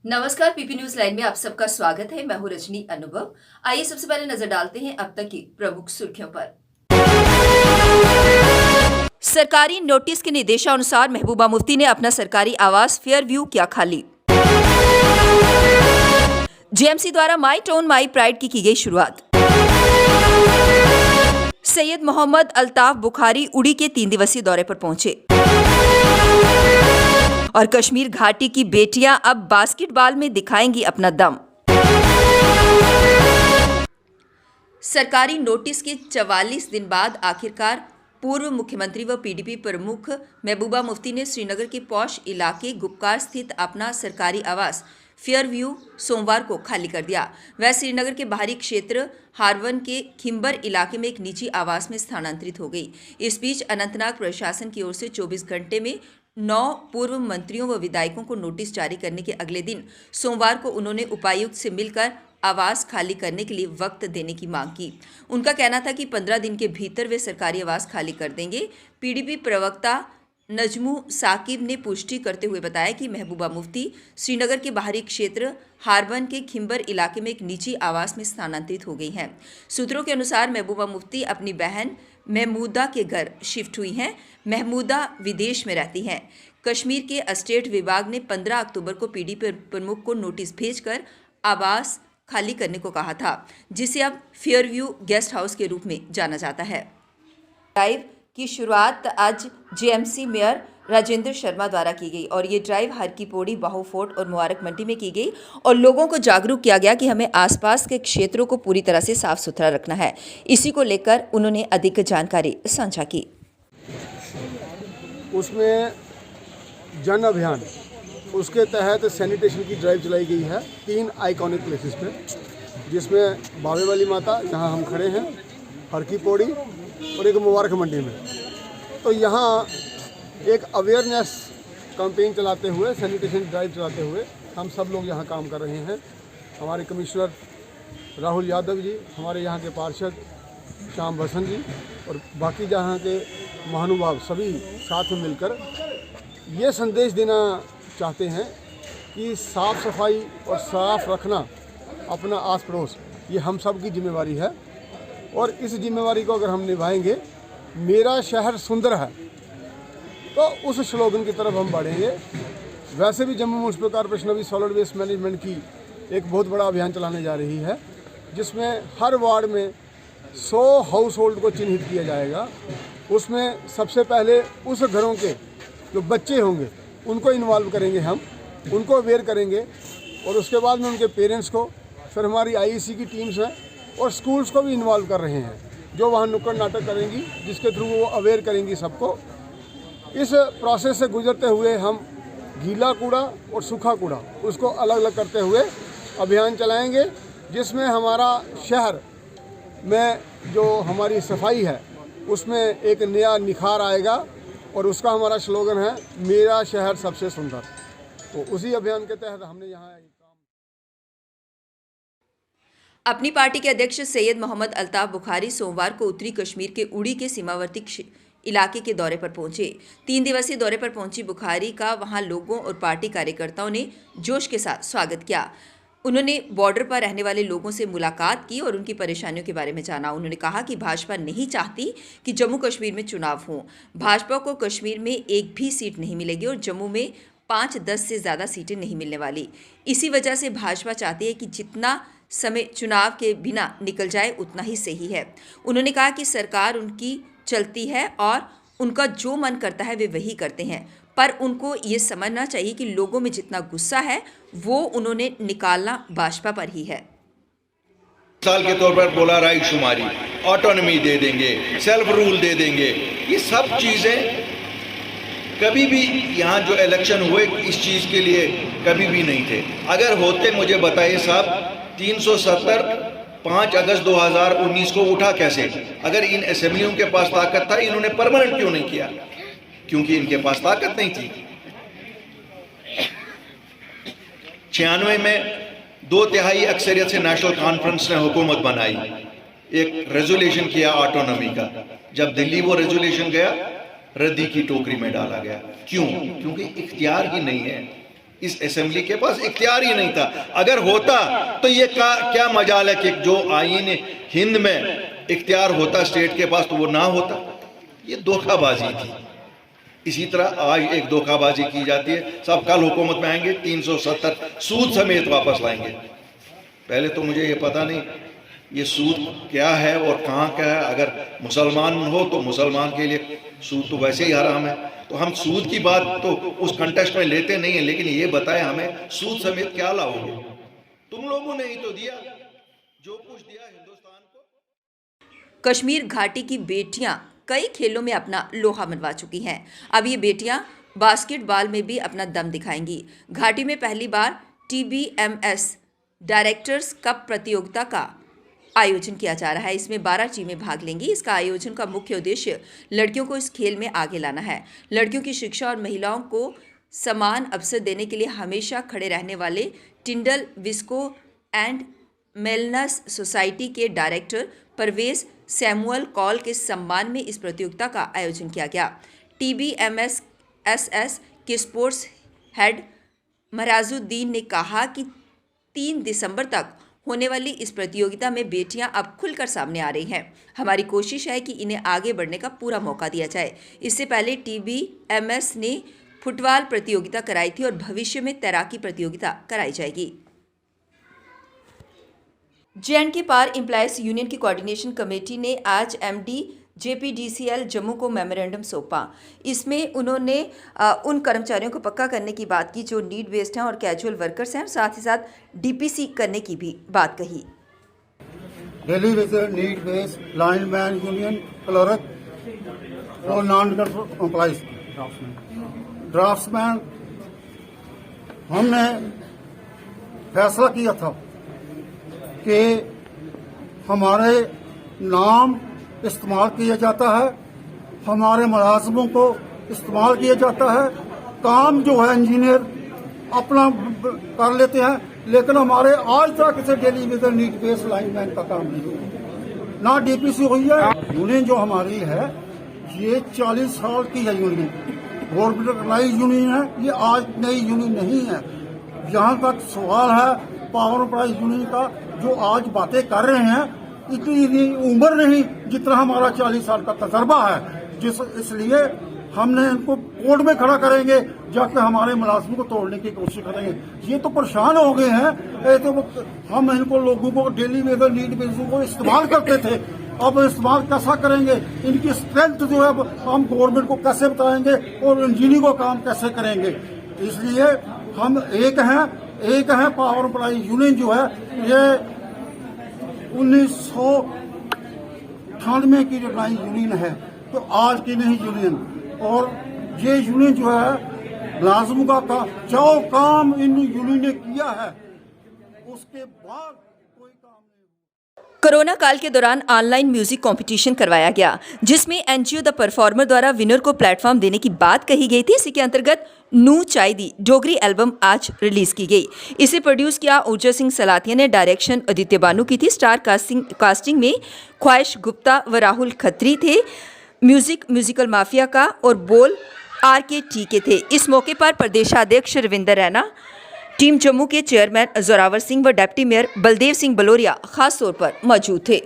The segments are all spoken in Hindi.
नमस्कार, पीपी न्यूज लाइन में आप सबका स्वागत है। मैं हूं रजनी अनुभव। आइए सबसे पहले नजर डालते हैं अब तक की प्रमुख सुर्खियों पर। सरकारी नोटिस के निर्देशानुसार महबूबा मुफ्ती ने अपना सरकारी आवास फेयर व्यू किया खाली। जेएमसी द्वारा माई टाउन माई प्राइड की गई शुरुआत। सैयद मोहम्मद अल्ताफ बुखारी उड़ी के 3 दिवसीय दौरे पर पहुंचे। और कश्मीर घाटी की बेटियां अब बास्केटबॉल में दिखाएंगी अपना दम। सरकारी नोटिस के 44 दिन बाद आखिरकार पूर्व मुख्यमंत्री व पीडीपी प्रमुख महबूबा मुफ्ती ने श्रीनगर के पौश इलाके गुपकार स्थित अपना सरकारी आवास फेयर व्यू सोमवार को खाली कर दिया। वह श्रीनगर के बाहरी क्षेत्र हारवन के खिंबर इलाके में एक निजी आवास में स्थानांतरित हो गई। इस बीच अनंतनाग प्रशासन की ओर से 24 घंटे में 9 पूर्व मंत्रियों व विधायकों को नोटिस जारी करने के अगले दिन सोमवार को उन्होंने उपायुक्त से मिलकर आवास खाली करने के लिए वक्त देने की मांग की। उनका कहना था कि 15 दिन के भीतर वे सरकारी आवास खाली कर देंगे। पीडीपी प्रवक्ता नजमू साकिब ने पुष्टि करते हुए बताया कि महबूबा मुफ्ती श्रीनगर के बाहरी क्षेत्र हारवन के खिंबर इलाके में एक निजी आवास में स्थानांतरित हो गई हैं। सूत्रों के अनुसार महबूबा मुफ्ती अपनी बहन महमूदा के घर शिफ्ट हुई हैं। महमूदा विदेश में रहती हैं। कश्मीर के एस्टेट विभाग ने 15 अक्टूबर को पीडीपी प्रमुख को नोटिस भेजकर आवास खाली करने को कहा था, जिसे अब फेयर व्यू गेस्ट हाउस के रूप में जाना जाता है। ड्राइव की शुरुआत आज जेएमसी मेयर राजेंद्र शर्मा द्वारा की गई और ये ड्राइव हर की पौड़ी, बाहू फोर्ट और मुबारक मंडी में की गई और लोगों को जागरूक किया गया कि हमें आसपास के क्षेत्रों को पूरी तरह से साफ सुथरा रखना है। इसी को लेकर उन्होंने अधिक जानकारी साझा की। उसमें जन अभियान, उसके तहत सैनिटेशन की ड्राइव चलाई गई है 3 आइकॉनिक प्लेसेस पे, जिसमें बावे वाली माता जहां हम खड़े हैं, हर की पौड़ी और एक मुबारक मंडी में। तो यहाँ एक अवेयरनेस कैंपेन चलाते हुए, सैनिटेशन ड्राइव चलाते हुए हम सब लोग यहाँ काम कर रहे हैं। हमारे कमिश्नर राहुल यादव जी, हमारे यहाँ के पार्षद श्याम बसंत जी और बाकी जहाँ के महानुभाव सभी साथ में मिलकर ये संदेश देना चाहते हैं कि साफ़ सफाई और साफ़ रखना अपना आस पड़ोस ये हम सब की जिम्मेवारी है। और इस जिम्मेवारी को अगर हम निभाएंगे, मेरा शहर सुंदर है, तो उस स्लोगन की तरफ हम बढ़ेंगे। वैसे भी जम्मू म्युनिसिपल कॉर्पोरेशन अभी सॉलिड वेस्ट मैनेजमेंट की एक बहुत बड़ा अभियान चलाने जा रही है, जिसमें हर वार्ड में 100 हाउस होल्ड को चिन्हित किया जाएगा। उसमें सबसे पहले उस घरों के जो बच्चे होंगे उनको इन्वॉल्व करेंगे, हम उनको अवेयर करेंगे और उसके बाद में उनके पेरेंट्स को, फिर हमारी आईईसी की टीम्स हैं और स्कूल्स को भी इन्वॉल्व कर रहे हैं, जो वहाँ नुक्कड़ नाटक करेंगी, जिसके थ्रू वो अवेयर करेंगी सबको। इस प्रोसेस से गुजरते हुए हम गीला कूड़ा और सूखा कूड़ा उसको अलग अलग करते हुए अभियान चलाएंगे, जिसमें हमारा शहर में जो हमारी सफाई है उसमें एक नया निखार आएगा और उसका हमारा स्लोगन है, मेरा शहर सबसे सुंदर। तो उसी अभियान के तहत हमने यहाँ अपनी पार्टी के अध्यक्ष सैयद मोहम्मद अल्ताफ बुखारी सोमवार को उत्तरी कश्मीर के उड़ी के सीमावर्ती इलाके के दौरे पर पहुंचे। 3 दिवसीय दौरे पर पहुंची बुखारी का वहां लोगों और पार्टी कार्यकर्ताओं ने जोश के साथ स्वागत किया। उन्होंने बॉर्डर पर रहने वाले लोगों से मुलाकात की और उनकी परेशानियों के बारे में जाना। उन्होंने कहा कि भाजपा नहीं चाहती कि जम्मू कश्मीर में चुनाव हो। भाजपा को कश्मीर में एक भी सीट नहीं मिलेगी और जम्मू में 5-10 से ज़्यादा सीटें नहीं मिलने वाली। इसी वजह से भाजपा चाहती है कि जितना समय चुनाव के बिना निकल जाए उतना ही सही है। उन्होंने कहा कि सरकार उनकी चलती है और उनका जो मन करता है वे वही करते हैं, पर उनको ये समझना चाहिए कि लोगों में जितना गुस्सा है वो उन्होंने निकालना भाजपा पर ही है। साल के तौर पर बोला राइट शुमारी, ऑटोनॉमी दे देंगे, सेल्फ रूल दे देंगे, ये सब चीज़ें कभी भी यहाँ जो इलेक्शन हुए इस चीज़ के लिए कभी भी नहीं थे। अगर होते मुझे बताइए साहब, 370 5 अगस्त 2019 को उठा कैसे? अगर इन असेंबलियों के पास ताकत था, इन्होंने परमानेंट क्यों नहीं किया? क्योंकि इनके पास ताकत नहीं थी। 96 में 2/3 अक्सरियत से नेशनल कॉन्फ्रेंस ने हुकूमत बनाई, एक रेजोल्यूशन किया ऑटोनॉमी का। जब दिल्ली वो रेजोल्यूशन गया, रद्दी की टोकरी में डाला गया। क्यों? क्योंकि इख्तियार ही नहीं है। इस असेंबली के पास इख्तियार ही नहीं था। अगर होता तो ये क्या मजाल है कि जो आईन हिंद में इख्तियार होता स्टेट के पास तो वो ना होता। ये धोखाबाजी थी। इसी तरह आज एक धोखाबाजी की जाती है। सब कल हुकूमत में आएंगे 370 सूद समेत वापस लाएंगे। पहले तो मुझे ये पता नहीं ये सूद क्या है और कहाँ का है। अगर मुसलमान हो तो मुसलमान के लिए सूद तो वैसे ही हराम है, तो हम सूद की बात तो उस कंटेक्स्ट में लेते नहीं है। लेकिन ये बताए हमें सूद समेत क्या लाओगे? तुम लोगों ने ही तो दिया जो कुछ दिया हिंदुस्तान को। कश्मीर घाटी की बेटियां कई खेलों में अपना लोहा मनवा चुकी हैं। अब ये बेटियां बास्केटबॉल में भी अपना दम दिखाएंगी। घाटी में पहली बार TBMS डायरेक्टर्स कप प्रतियोगिता का आयोजन किया जा रहा है। इसमें 12 टीमें भाग लेंगी। इसका आयोजन का मुख्य उद्देश्य लड़कियों को इस खेल में आगे लाना है। लड़कियों की शिक्षा और महिलाओं को समान अवसर देने के लिए हमेशा खड़े रहने वाले टिंडल विस्को एंड वेलनेस सोसाइटी के डायरेक्टर परवेज सैमुअल कॉल के सम्मान में इस प्रतियोगिता का आयोजन किया गया। TBMS के स्पोर्ट्स हेड महराजुद्दीन ने कहा कि 3 दिसंबर तक होने वाली इस प्रतियोगिता में बेटियां अब खुलकर सामने आ रही हैं। हमारी कोशिश है कि इन्हें आगे बढ़ने का पूरा मौका दिया जाए। इससे पहले TBMS ने फुटबॉल प्रतियोगिता कराई थी और भविष्य में तैराकी प्रतियोगिता कराई जाएगी। J&K पार एम्प्लॉयज यूनियन की कोऑर्डिनेशन कमेटी ने आज MD JPDCL जम्मू को मेमोरेंडम सौंपा। इसमें उन्होंने उन कर्मचारियों को पक्का करने की बात की जो नीड बेस्ड हैं और कैजुअल वर्कर्स हैं, साथ ही साथ DPC करने की भी बात कही। Daily wages need based lineman union clerk और नॉन एम्प्लॉइज ड्राफ्ट्समैन हमने फैसला किया था कि हमारे नाम इस्तेमाल किया जाता है, हमारे मुलाजमों को इस्तेमाल किया जाता है। काम जो है इंजीनियर अपना कर लेते हैं, लेकिन हमारे आज तक किसी daily wages need based lineman का काम नहीं हुआ, ना DPC हुई है। यूनियन जो हमारी है ये 40 साल की है यूनियन, गवर्नमेंट ऑर्गेनाइज यूनियन है, ये आज नई यूनियन नहीं है। जहाँ तक सवाल है पावर प्राइज यूनियन का, जो आज बातें कर रहे हैं इतनी उम्र नहीं जितना हमारा 40 साल का तजर्बा है, इसलिए हमने इनको कोर्ट में खड़ा करेंगे, जाकर हमारे मुलाजिमों को तोड़ने की कोशिश करेंगे। ये तो परेशान हो गए हैं। तो हम इनको लोगों को डेली वेजेस नीड बेसिस को इस्तेमाल करते थे, अब इस्तेमाल कैसा करेंगे? इनकी स्ट्रेंथ जो है हम गवर्नमेंट को कैसे बताएंगे और इंजीनियरिंग को काम कैसे करेंगे? इसलिए हम एक हैं पावर एम्प्लॉय यूनियन जो है ये 1998 की जो नई यूनियन है, तो आज की नहीं यूनियन। और ये यूनियन जो है मुलाजिमों का जो काम इन यूनियन ने किया है उसके बाद कोई काम नहीं। कोरोना काल के दौरान ऑनलाइन म्यूजिक कंपटीशन करवाया गया, जिसमें NGO द परफॉर्मर द्वारा विनर को प्लेटफॉर्म देने की बात कही गई थी। इसी के अंतर्गत नू चाइदी डोगरी एल्बम आज रिलीज की गई। इसे प्रोड्यूस किया ऊर्जा सिंह सलाथिया ने, डायरेक्शन आदित्य बानू की थी। स्टार कास्टिंग में ख्वाहिश गुप्ता व राहुल खत्री थे। म्यूजिकल माफिया का और बोल RKT के थे। इस मौके पर प्रदेशाध्यक्ष रविंदर रैना, टीम जम्मू के चेयरमैन जोरावर सिंह व डिप्टी मेयर बलदेव सिंह बलोरिया खास तौर पर मौजूद थे।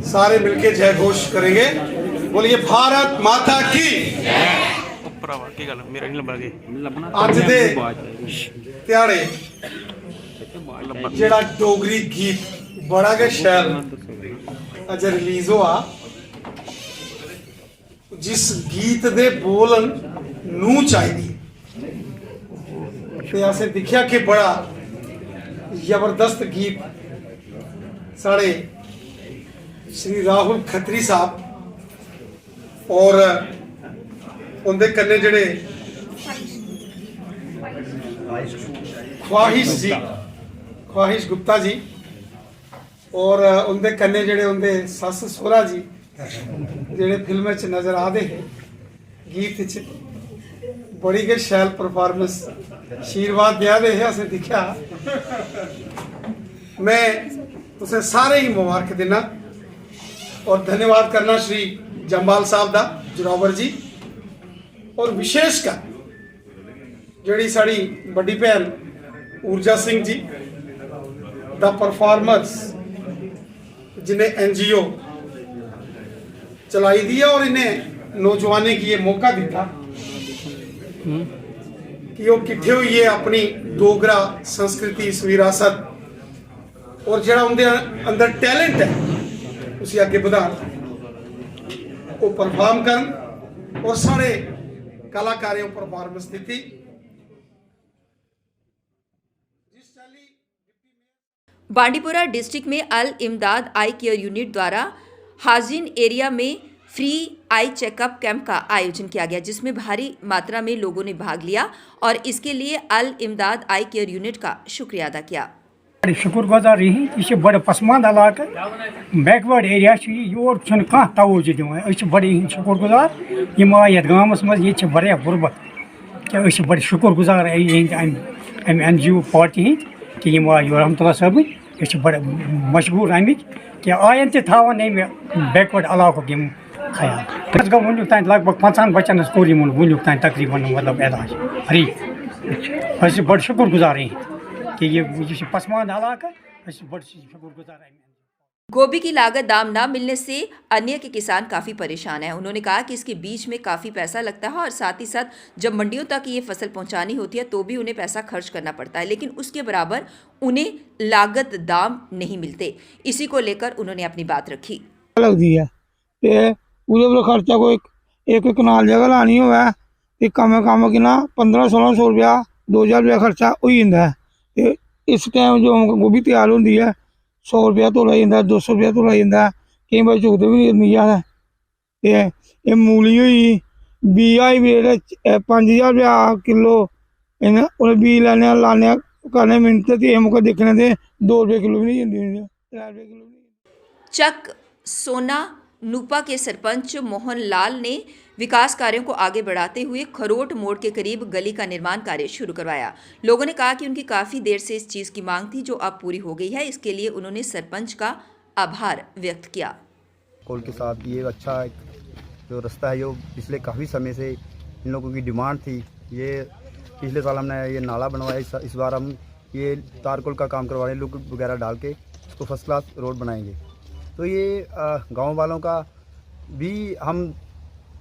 सारे मिलके जय घोष करेंगे। बोलिए भारत माता की। ਅੱਜ ਦੇ ਦਿਹਾੜੇ ਜਿਹੜਾ ਡੋਗਰੀ ਗੀਤ ਬੜਾ ਕੇ ਸ਼ੈਲ ਅੱਜ ਰਿਲੀਜ਼ ਹੋਆ, ਜਿਸ ਗੀਤ ਦੇ ਬੋਲਣ ਨੂੰ ਚਾਹੀਦੀ ਤੇ ਅਸੀਂ ਦੇਖਿਆ ਕਿ ਬੜਾ ਜ਼ਬਰਦਸਤ ਗੀਤ ਸਾਡੇ श्री राहुल खत्री साहब और उनके कन्ने जड़े ख्वाहिश गुप्ता जी और उनके कन्ने जड़े उनके सस सोहरा जी जेड़े फिल्म च नज़र आते हैं, गीत च बड़ी गै शैल परफॉर्मेंस आशीर्वाद दिया दे है। असें दिखा, मैं तुसें सारे ही मुबारक देना और धन्यवाद करना श्री जम्बाल साहब दा, जोरावर जी, और विशेषकर ਜਿਹੜੀ ਸਾਡੀ ਵੱਡੀ ਭੈਣ ਊਰਜਾ ਸਿੰਘ ਜੀ ਦਾ ਪਰਫਾਰਮਰਸ जिन्हें NGO चलाई दिया और इन्हें नौजवानी की ये मौका दिता कि वो किट्ठे हुई अपनी डोगरा संस्कृति इस विरासत और जड़ा उनके अंदर टैलेंट है उसे आगे बढ़ा वो परफॉर्म कर और सारे कलाकारों परफॉर्मेंस दी थी। बांडीपुरा डिस्ट्रिक्ट में अल इमदाद आई केयर यूनिट द्वारा हाजिन एरिया में फ्री आई चेकअप कैंप का आयोजन किया गया, जिसमें भारी मात्रा में लोगों ने भाग लिया और इसके लिए अल इमदाद आई केयर यूनिट का शुक्रिया अदा किया। शुक्रगुजार रही यह बड़े पसमानद इलाक बैकवर्ड एरिया योर कह तवज्जो दिवान बड़े शुक्रगुजार यम आए ये गाँवस मज ये गुरबत क्या बड़े शुक्रगुजार अम NGO पार्टी हंद कि यम आए रहमतुल्लाह साहब ये बड़े मशहूर अमिक कि आयन तवन बैकवर्ड इलाक ख्याल गो वुक तान लगभग 50 बच्चन कोर वुक तान तकरीबन मतलब इलाज फ्री बड़ शुक्रगुजार कि ये पसमानद इलाका बड़ शुक्रगुजार। गोभी की लागत दाम न मिलने से अन्य के किसान काफी परेशान हैं। उन्होंने कहा कि इसके बीच में काफी पैसा लगता है और साथ ही साथ जब मंडियों तक ये फसल पहुंचानी होती है तो भी उन्हें पैसा खर्च करना पड़ता है, लेकिन उसके बराबर उन्हें लागत दाम नहीं मिलते। इसी को लेकर उन्होंने अपनी बात रखी। लगती है खर्चा को एक कनाल जगह लानी हो कम कि 1500-1600 रुपया 2000 रुपया खर्चा हो जाता है। इस टाइम जो गोभी तैयार होती है 100 रुपया तोला जाता है, 200 रुपया तोला जाता है, कई बार चुकते भी नहीं है। ये मूली हुई बी आई भी 5000 रुपया किलो उन्हें बी लाने लाने करने मिनट तो मुझे देखने दे 2 रुपये किलो भी नहीं जाती, 3 रुपये किलो नहीं। चक सोना नूपा के सरपंच मोहन लाल ने विकास कार्यों को आगे बढ़ाते हुए खरोट मोड़ के करीब गली का निर्माण कार्य शुरू करवाया। लोगों ने कहा कि उनकी काफी देर से इस चीज की मांग थी जो अब पूरी हो गई है। इसके लिए उन्होंने सरपंच का आभार व्यक्त किया। कोल के साथ ये अच्छा जो रास्ता है जो पिछले काफ़ी समय से इन लोगों की डिमांड थी। ये पिछले साल हमने ये नाला बनवाया, इस बार हम ये तारकोल का काम करवा रहे हैं, लोग वगैरह डाल के इसको फर्स्ट क्लास रोड बनाएंगे। तो ये गांव वालों का भी हम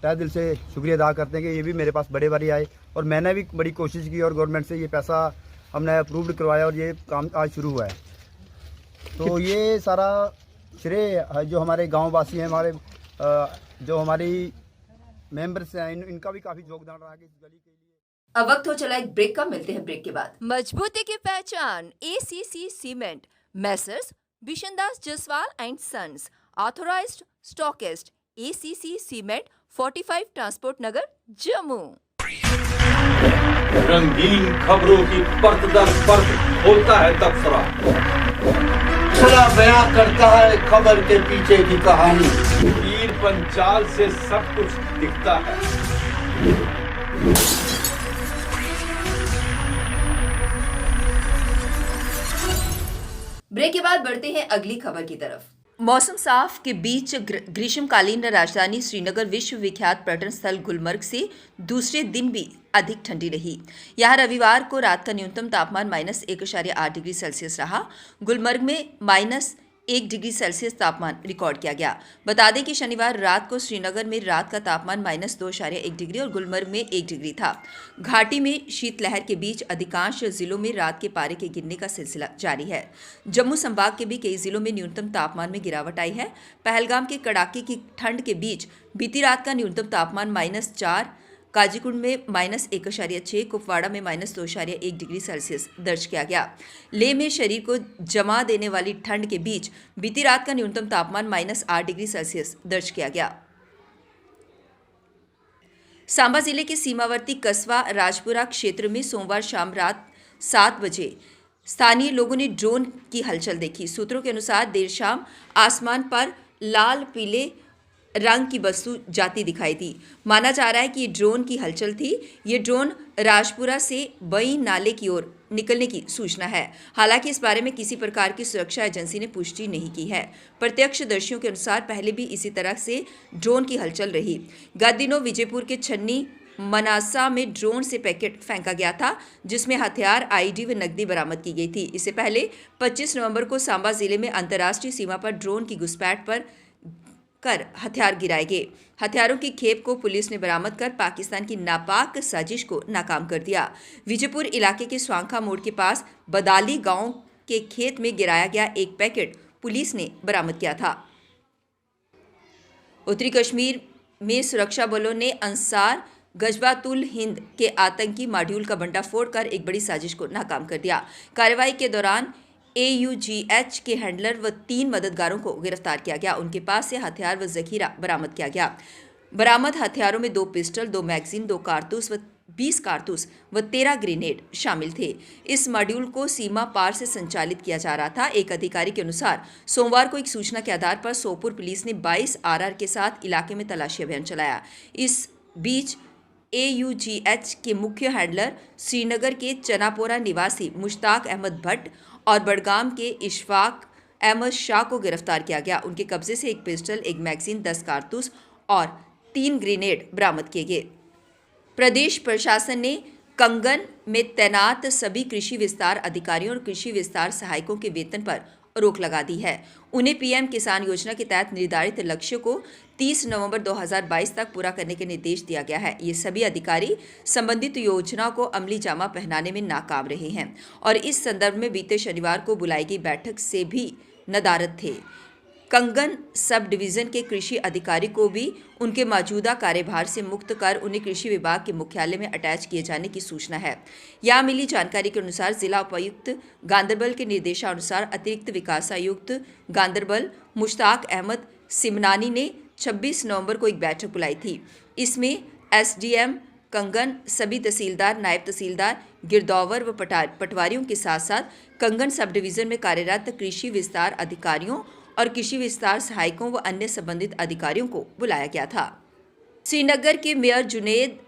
तहे दिल से शुक्रिया अदा करते हैं कि ये भी मेरे पास बड़े बारी आए और मैंने भी बड़ी कोशिश की और गवर्नमेंट से ये पैसा हमने अप्रूव्ड करवाया और ये काम आज शुरू हुआ है। तो ये सारा श्रेय जो हमारे गाँव वासी हैं, हमारे जो हमारी मेंबर्स हैं, इनका भी काफ़ी योगदान रहा है इस गली के लिए। अब वक्त हो चला एक ब्रेक का, मिलते हैं ब्रेक के बाद। मजबूती की पहचान ACC cement, Messrs Bishandas Jaswal and sons, authorised stockist, ACC cement, 45 transport Nagar, Jammu. रंगीन खबरों की परत दर परत होता है तबसरा, बयां करता है खबर के पीछे की कहानी। तीर पंचाल से सब कुछ दिखता है। ब्रेक के बाद बढ़ते हैं अगली खबर की तरफ। मौसम साफ के बीच ग्रीष्मकालीन राजधानी श्रीनगर विश्व विख्यात पर्यटन स्थल गुलमर्ग से दूसरे दिन भी अधिक ठंडी रही। यहां रविवार को रात का न्यूनतम तापमान -1.8 डिग्री सेल्सियस रहा। गुलमर्ग में -1 डिग्री सेल्सियस तापमान रिकॉर्ड किया गया। बता दें कि शनिवार रात को श्रीनगर में रात का तापमान -2.1 डिग्री और गुलमर्ग में 1 डिग्री था। घाटी में शीतलहर के बीच अधिकांश जिलों में रात के पारे के गिरने का सिलसिला जारी है। जम्मू संभाग के भी कई जिलों में न्यूनतम तापमान में गिरावट आई है। पहलगाम के कड़ाके की ठंड के बीच बीती रात का न्यूनतम तापमान -4, काजीकुंड में -1.6, कुपवाड़ा में -2.1 डिग्री सेल्सियस दर्ज किया गया। लेह में शरीर को जमा देने वाली ठंड के बीच बीती रात का न्यूनतम तापमान -8 डिग्री सेल्सियस दर्ज किया गया। सांबा जिले के सीमावर्ती कस्बा राजपुरा क्षेत्र में सोमवार शाम रात 7 बजे स्थानीय लोगों ने ड्रोन की हलचल देखी। सूत्रों के अनुसार देर शाम आसमान पर लाल पीले रंग की वस्तु जाती दिखाई दी। माना जा रहा है कि ये ड्रोन की हलचल थी। ये ड्रोन राजपुरा से बई नाले की ओर निकलने की सूचना है। हालांकि इस बारे में किसी प्रकार की सुरक्षा एजेंसी ने पुष्टि नहीं की है। प्रत्यक्षदर्शियों के अनुसार पहले भी इसी तरह से ड्रोन की हलचल रही। गत दिनों विजयपुर के छन्नी मनासा में ड्रोन से पैकेट फेंका गया था जिसमें हथियार, आईडी व नकदी बरामद की गई थी। इससे पहले 25 नवंबर को सांबा जिले में अंतर्राष्ट्रीय सीमा पर ड्रोन की घुसपैठ पर कर हथियार गिराए गए। हथियारों की खेप को पुलिस ने बरामद कर पाकिस्तान की नापाक साजिश को नाकाम कर दिया। विजयपुर इलाके के स्वांखा मोड़ के पास बदाली गांव के खेत में गिराया गया एक पैकेट पुलिस ने बरामद किया था। उत्तरी कश्मीर में सुरक्षा बलों ने अंसार गजवातुल हिंद के आतंकी मॉड्यूल का भंडाफोड़ कर एक बड़ी साजिश को नाकाम कर दिया। कार्रवाई के दौरान AUGH के हैंडलर व 3 मददगारों को गिरफ्तार किया गया। उनके पास से हथियार व जखीरा बरामद किया गया। बरामद हथियारों में 2 पिस्टल, 2 मैगजीन, 2 कारतूस व 20 कारतूस व 13 ग्रेनेड शामिल थे। इस मॉड्यूल को सीमा पार से संचालित किया जा रहा था। एक अधिकारी के अनुसार सोमवार को एक सूचना के आधार पर सोपुर पुलिस ने 22 RR के साथ इलाके में तलाशी अभियान चलाया। इस बीच AUGH के मुख्य हैंडलर श्रीनगर के चनापोरा निवासी मुश्ताक अहमद भट्ट और बड़गाम के इशफाक अहमद शाह को गिरफ्तार किया गया। उनके कब्जे से 1 पिस्टल, 1 मैगजीन, 10 कारतूस और 3 ग्रेनेड बरामद किए गए। प्रदेश प्रशासन ने कंगन में तैनात सभी कृषि विस्तार अधिकारियों और कृषि विस्तार सहायकों के वेतन पर रोक लगा दी है। उन्हें PM किसान योजना के तहत निर्धारित लक्ष्य को 30 नवंबर 2022 तक पूरा करने के निर्देश दिया गया है। ये सभी अधिकारी संबंधित योजना को अमली जामा पहनाने में नाकाम रहे हैं और इस संदर्भ में बीते शनिवार को बुलाई गई बैठक से भी नदारद थे। कंगन सब डिवीजन के कृषि अधिकारी को भी उनके मौजूदा कार्यभार से मुक्त कर उन्हें कृषि विभाग के मुख्यालय में अटैच किए जाने की सूचना है। यहां मिली जानकारी के अनुसार जिला उपायुक्त गांदरबल के निर्देशानुसार अतिरिक्त विकास आयुक्त गांदरबल मुश्ताक अहमद सिमनानी ने 26 नवंबर को एक बैठक बुलाई थी। इसमें SDM कंगन, सभी तहसीलदार, नायब तहसीलदार, गिरदौवर व पटवारियों के साथ साथ कंगन सब डिवीजन में कार्यरत कृषि विस्तार अधिकारियों और कृषि विस्तार सहायकों व अन्य संबंधित अधिकारियों को बुलाया गया था। श्रीनगर के मेयर जुनेद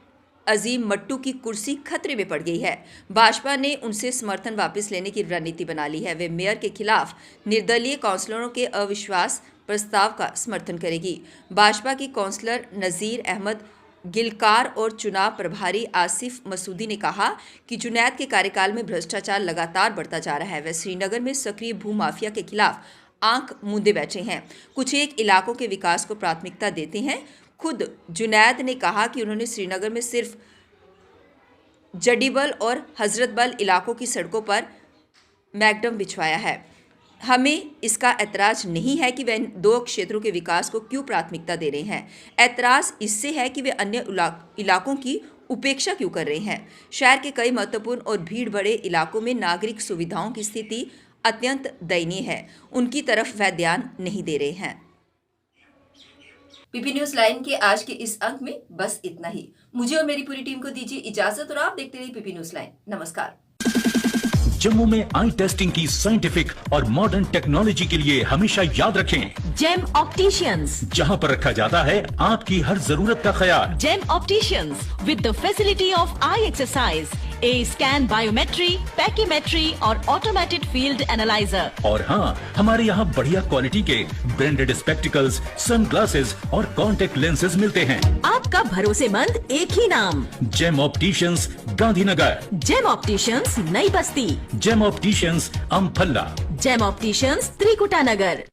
अजीम मट्टू की कुर्सी खतरे में पड़ गई है। भाजपा ने उनसे समर्थन वापस लेने की रणनीति बना ली है। वे मेयर के खिलाफ निर्दलीय काउंसलरों के अविश्वास प्रस्ताव का समर्थन करेगी। भाजपा की काउंसलर नज़ीर अहमद गिलकार और चुनाव प्रभारी आसिफ मसूदी ने कहा कि जुनैद के कार्यकाल में भ्रष्टाचार लगातार बढ़ता जा रहा है। वे श्रीनगर में सक्रिय भूमाफिया के खिलाफ आंख मूंदे बैठे हैं। कुछ एक इलाकों के विकास को प्राथमिकता देते हैं। खुद जुनैद ने कहा कि उन्होंने श्रीनगर में सिर्फ जडीबल और हजरतबल इलाकों की सड़कों पर मैकडम बिछवाया है। हमें इसका ऐतराज़ नहीं है कि वे इन 2 क्षेत्रों के विकास को क्यों प्राथमिकता दे रहे हैं। ऐतराज़ इससे है कि वे अन्य इलाकों की उपेक्षा क्यों कर रहे हैं। शहर के कई महत्वपूर्ण और भीड़ भरे इलाकों में नागरिक सुविधाओं की स्थिति अत्यंत दयनीय है। उनकी तरफ वह ध्यान नहीं दे रहे हैं। PP न्यूज़ लाइन के आज के इस अंक में बस इतना ही। मुझे और मेरी पूरी टीम को दीजिए इजाजत और आप देखते रहिए PP न्यूज़ लाइन। नमस्कार। जम्मू में आई टेस्टिंग की साइंटिफिक और मॉडर्न टेक्नोलॉजी के लिए हमेशा याद रखें जेम ऑप्टिशियंस, जहां पर रखा जाता है आपकी हर जरूरत का ख्याल। Gem opticians with the facility of eye exercise, A scan, biometry, pachymetry और ऑटोमेटेड फील्ड एनालाइजर। और हाँ, हमारे यहाँ बढ़िया क्वालिटी के ब्रांडेड स्पेक्टिकल्स, सनग्लासेस और कॉन्टेक्ट लेंसेज मिलते हैं। आपका भरोसेमंद एक ही नाम, Gem opticians, Gandhinagar. Gem opticians, Nai Basti. Gem opticians, Amphalla. Gem opticians, Trikuta नगर।